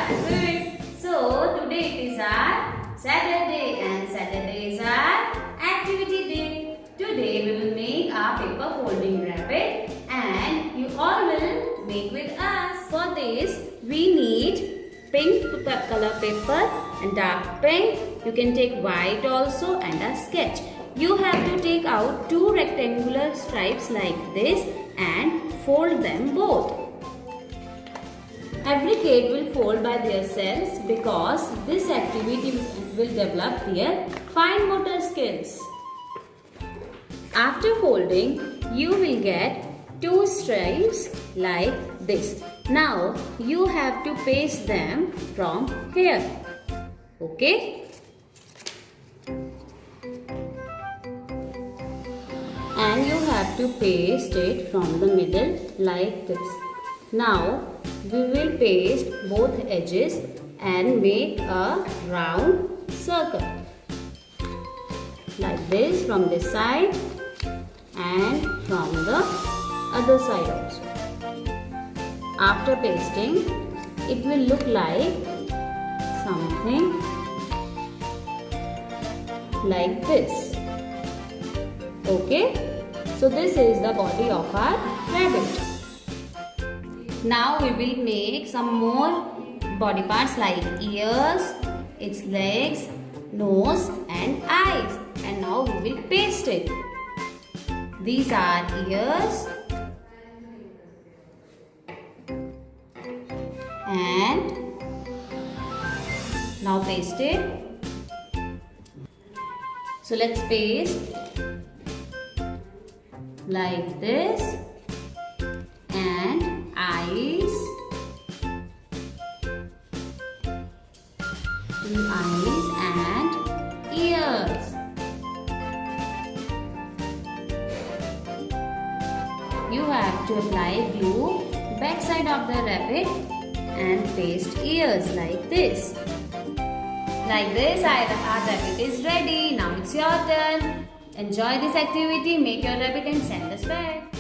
are good. So today it is our Saturday and Saturday is our activity day. Today we will make our paper folding rabbit and you all will make with us. For this we need pink color paper and dark pink. You can take white also and a sketch. You have to take out two rectangular stripes like this and fold them both. Every kid will fold by themselves because this activity will develop their fine motor skills. After folding, you will get two stripes like this. Now, you have to paste them from here. Okay? And you have to paste it from the middle like this. Now, we will paste both edges and make a round circle like this from this side and from the other side also. After pasting, it will look like something like this. Okay, so this is the body of our rabbit. Now we will make some more body parts like ears, its legs, nose and eyes. And now we will paste it. These are ears and now paste it. So let's paste like this and eyes and ears. You have to apply glue back side of the rabbit and paste ears like this. Like this, our rabbit is ready. Now it's your turn. Enjoy this activity, make your rabbit and send us back.